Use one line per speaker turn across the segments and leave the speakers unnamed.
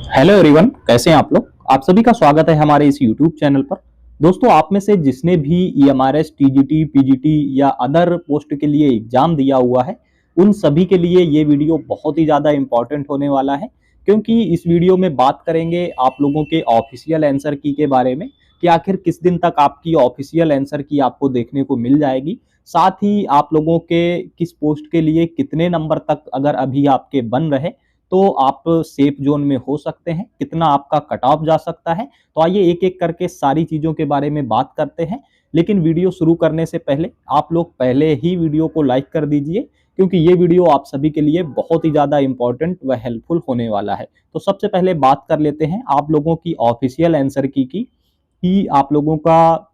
Hello everyone, कैसे हैं आप लोग। आप सभी का स्वागत है हमारे इस यूट्यूब चैनल पर। दोस्तों, आप में से जिसने भी ईएमआरएस, टीजीटी, पीजीटी या अदर पोस्ट के लिए एग्जाम दिया हुआ है, उन सभी के लिए ये वीडियो बहुत ही ज़्यादा इम्पोर्टेंट होने वाला है, क्योंकि इस वीडियो में बात करेंगे आप लोगों के ऑफिशियल आंसर की के बारे में कि आखिर किस दिन तक आपकी ऑफिशियल आंसर की आपको देखने को मिल जाएगी। साथ ही आप लोगों के किस पोस्ट के लिए कितने नंबर तक अगर अभी आपके बन रहे तो आप सेफ जोन में हो सकते हैं, कितना आपका कट ऑफ जा सकता है। तो आइए एक एक करके सारी चीज़ों के बारे में बात करते हैं। लेकिन वीडियो शुरू करने से पहले आप लोग पहले ही वीडियो को लाइक कर दीजिए, क्योंकि ये वीडियो आप सभी के लिए बहुत ही ज़्यादा इंपॉर्टेंट व हेल्पफुल होने वाला है। तो सबसे पहले बात कर लेते हैं आप लोगों की ऑफिशियल आंसर की कि आप लोगों का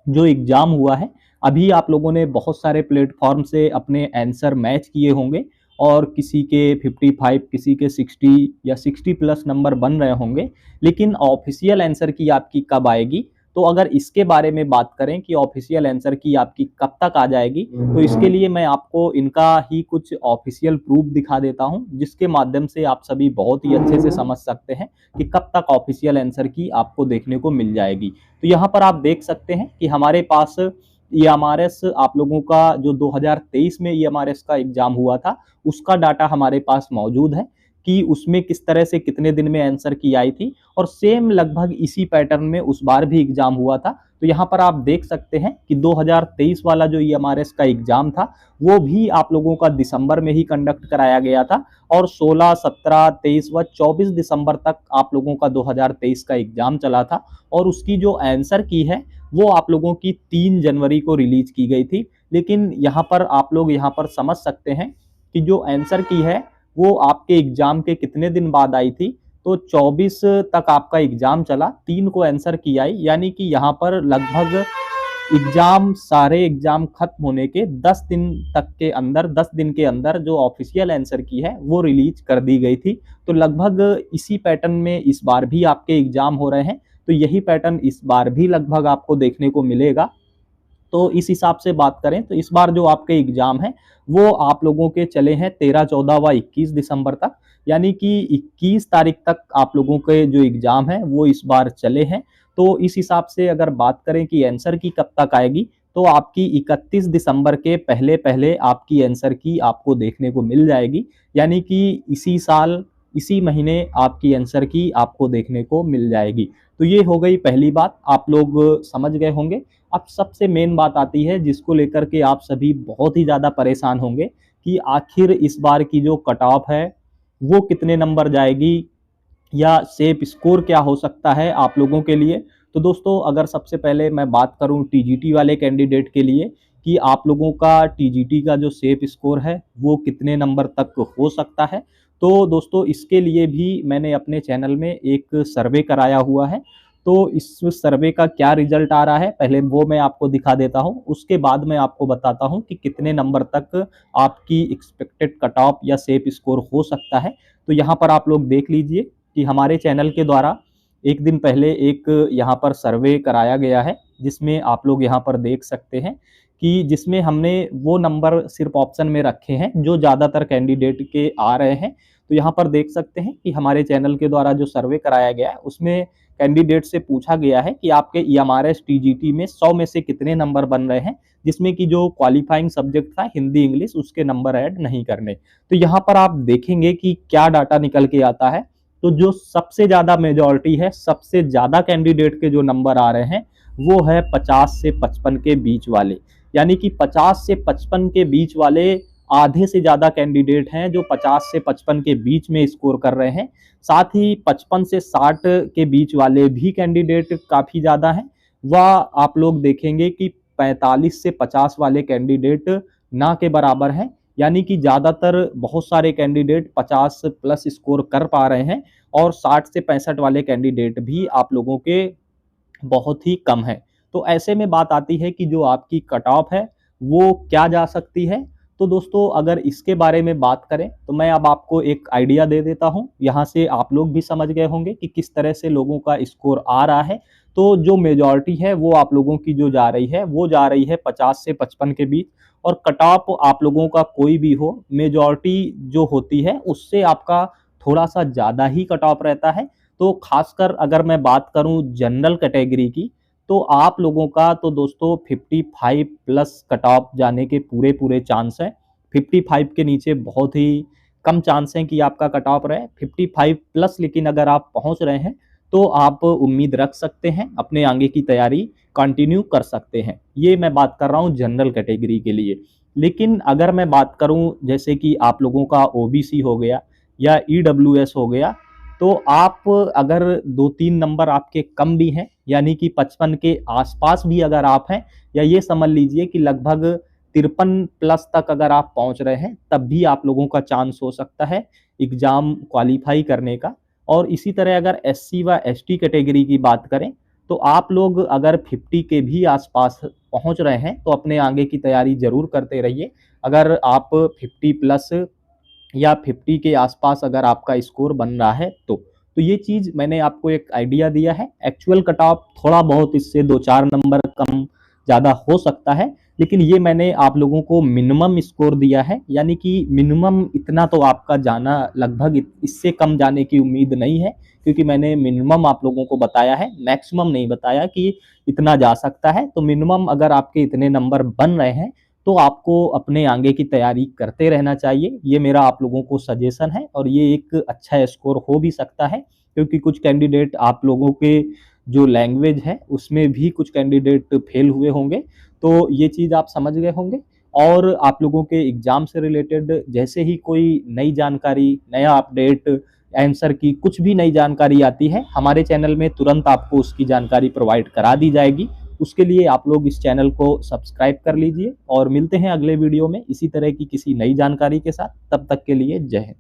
जो एग्जाम हुआ है, अभी आप लोगों ने बहुत सारे प्लेटफॉर्म से अपने आंसर मैच किए होंगे और किसी के 55, किसी के 60 या 60 प्लस नंबर बन रहे होंगे। लेकिन ऑफिशियल आंसर की आपकी कब आएगी, तो अगर इसके बारे में बात करें कि ऑफिशियल आंसर की आपकी कब तक आ जाएगी, तो इसके लिए मैं आपको इनका ही कुछ ऑफिशियल प्रूफ दिखा देता हूं, जिसके माध्यम से आप सभी बहुत ही अच्छे से समझ सकते हैं कि कब तक ऑफिशियल आंसर की आपको देखने को मिल जाएगी। तो यहाँ पर आप देख सकते हैं कि हमारे पास ईएमआरएस आप लोगों का जो 2023 में ईएमआरएस का एग्जाम हुआ था, उसका डाटा हमारे पास मौजूद है कि उसमें किस तरह से कितने दिन में आंसर की आई थी, और सेम लगभग इसी पैटर्न में उस बार भी एग्जाम हुआ था। तो यहाँ पर आप देख सकते हैं कि 2023 वाला जो ईएमआरएस का एग्जाम था, वो भी आप लोगों का दिसंबर में ही कंडक्ट कराया गया था, और 16, 17, 23 व 24 दिसंबर तक आप लोगों का 2023 का एग्जाम चला था। और उसकी जो आंसर की है वो आप लोगों की 3 जनवरी को रिलीज की गई थी। लेकिन यहाँ पर आप लोग यहाँ पर समझ सकते हैं कि जो आंसर की है वो आपके एग्जाम के कितने दिन बाद आई थी। तो 24 तक आपका एग्जाम चला, 3 को आंसर की आई, यानी कि यहाँ पर लगभग सारे एग्जाम खत्म होने के 10 दिन तक के अंदर, 10 दिन के अंदर जो ऑफिशियल आंसर की है वो रिलीज कर दी गई थी। तो लगभग इसी पैटर्न में इस बार भी आपके एग्जाम हो रहे हैं, तो यही पैटर्न इस बार भी लगभग आपको देखने को मिलेगा। तो इस हिसाब से बात करें तो इस बार जो आपके एग्जाम है वो आप लोगों के चले हैं 13, 14 व 21 दिसंबर तक, यानी कि 21 तारीख तक आप लोगों के जो एग्जाम है वो इस बार चले हैं। तो इस हिसाब से अगर बात करें कि आंसर की कब तक आएगी, तो आपकी 31 दिसंबर के पहले पहले आपकी आंसर की आपको देखने को मिल जाएगी, यानी कि इसी साल इसी महीने आपकी आंसर की आपको देखने को मिल जाएगी। तो ये हो गई पहली बात, आप लोग समझ गए होंगे। अब सबसे मेन बात आती है जिसको लेकर के आप सभी बहुत ही ज़्यादा परेशान होंगे कि आखिर इस बार की जो कट ऑफ है वो कितने नंबर जाएगी, या सेफ स्कोर क्या हो सकता है आप लोगों के लिए। तो दोस्तों, अगर सबसे पहले मैं बात करूं टीजीटी वाले कैंडिडेट के लिए कि आप लोगों का टीजीटी का जो सेफ स्कोर है वो कितने नंबर तक हो सकता है, तो दोस्तों इसके लिए भी मैंने अपने चैनल में एक सर्वे कराया हुआ है। तो इस सर्वे का क्या रिजल्ट आ रहा है पहले वो मैं आपको दिखा देता हूं, उसके बाद मैं आपको बताता हूं कि कितने नंबर तक आपकी एक्सपेक्टेड कट ऑफ या सेफ स्कोर हो सकता है। तो यहाँ पर आप लोग देख लीजिए कि हमारे चैनल के द्वारा एक दिन पहले एक यहाँ पर सर्वे कराया गया है, जिसमें आप लोग यहाँ पर देख सकते हैं कि जिसमें हमने वो नंबर सिर्फ ऑप्शन में रखे हैं जो ज़्यादातर कैंडिडेट के आ रहे हैं। तो यहाँ पर देख सकते हैं कि हमारे चैनल के द्वारा जो सर्वे कराया गया है उसमें कैंडिडेट से पूछा गया है कि आपके ईएमआरएस टीजीटी में 100 में से कितने नंबर बन रहे हैं, जिसमें कि जो क्वालिफाइंग सब्जेक्ट था हिंदी इंग्लिश, उसके नंबर ऐड नहीं करने। तो यहाँ पर आप देखेंगे कि क्या डाटा निकल के आता है। तो जो सबसे ज्यादा मेजॉरिटी है, सबसे ज्यादा कैंडिडेट के जो नंबर आ रहे हैं वो है 50 से 55 के बीच वाले, यानी कि 50 से 55 के बीच वाले आधे से ज्यादा कैंडिडेट हैं जो 50 से 55 के बीच में स्कोर कर रहे हैं। साथ ही 55 से 60 के बीच वाले भी कैंडिडेट काफी ज्यादा हैं। वह आप लोग देखेंगे कि 45 से 50 वाले कैंडिडेट ना के बराबर हैं, यानी कि ज्यादातर बहुत सारे कैंडिडेट 50 प्लस स्कोर कर पा रहे हैं, और 60 से 65 वाले कैंडिडेट भी आप लोगों के बहुत ही कम है। तो ऐसे में बात आती है कि जो आपकी कट ऑफ है वो क्या जा सकती है। तो दोस्तों, अगर इसके बारे में बात करें तो मैं अब आपको एक आइडिया दे देता हूं, यहाँ से आप लोग भी समझ गए होंगे कि किस तरह से लोगों का स्कोर आ रहा है। तो जो मेजॉरिटी है वो आप लोगों की जो जा रही है वो जा रही है 50 से 55 के बीच, और कट ऑफ आप लोगों का कोई भी हो, मेजॉरिटी जो होती है उससे आपका थोड़ा सा ज़्यादा ही कट ऑफ रहता है। तो खासकर अगर मैं बात करूं जनरल कैटेगरी की, तो आप लोगों का तो दोस्तों 55 प्लस कट ऑफ जाने के पूरे पूरे चांस हैं। 55 के नीचे बहुत ही कम चांस हैं कि आपका कट ऑफ रहे। 55 प्लस लेकिन अगर आप पहुंच रहे हैं तो आप उम्मीद रख सकते हैं, अपने आगे की तैयारी कंटिन्यू कर सकते हैं। ये मैं बात कर रहा हूँ जनरल कैटेगरी के लिए। लेकिन अगर मैं बात करूँ जैसे कि आप लोगों का ओबीसी हो गया या ईडब्ल्यूएस हो गया, तो आप अगर 2-3 नंबर आपके कम भी हैं, यानी कि 55 के आसपास भी अगर आप हैं, या ये समझ लीजिए कि लगभग 53 प्लस तक अगर आप पहुंच रहे हैं, तब भी आप लोगों का चांस हो सकता है एग्जाम क्वालिफाई करने का। और इसी तरह अगर एससी व एसटी कैटेगरी की बात करें, तो आप लोग अगर 50 के भी आसपास पहुंच रहे हैं तो अपने आगे की तैयारी जरूर करते रहिए। अगर आप 50 प्लस या 50 के आसपास अगर आपका स्कोर बन रहा है तो ये चीज़ मैंने आपको एक आइडिया दिया है। एक्चुअल कट ऑफ थोड़ा बहुत इससे 2-4 नंबर कम ज़्यादा हो सकता है, लेकिन ये मैंने आप लोगों को मिनिमम स्कोर दिया है, यानी कि मिनिमम इतना तो आपका जाना, लगभग इससे कम जाने की उम्मीद नहीं है, क्योंकि मैंने मिनिमम आप लोगों को बताया है, मैक्सिमम नहीं बताया कि इतना जा सकता है। तो मिनिमम अगर आपके इतने नंबर बन रहे हैं तो आपको अपने आगे की तैयारी करते रहना चाहिए। ये मेरा आप लोगों को सजेशन है, और ये एक अच्छा स्कोर हो भी सकता है, क्योंकि कुछ कैंडिडेट आप लोगों के जो लैंग्वेज है उसमें भी कुछ कैंडिडेट फेल हुए होंगे। तो ये चीज़ आप समझ गए होंगे। और आप लोगों के एग्जाम से रिलेटेड जैसे ही कोई नई जानकारी, नया अपडेट, आंसर की कुछ भी नई जानकारी आती है, हमारे चैनल में तुरंत आपको उसकी जानकारी प्रोवाइड करा दी जाएगी। उसके लिए आप लोग इस चैनल को सब्सक्राइब कर लीजिए, और मिलते हैं अगले वीडियो में इसी तरह की किसी नई जानकारी के साथ। तब तक के लिए जय हिंद।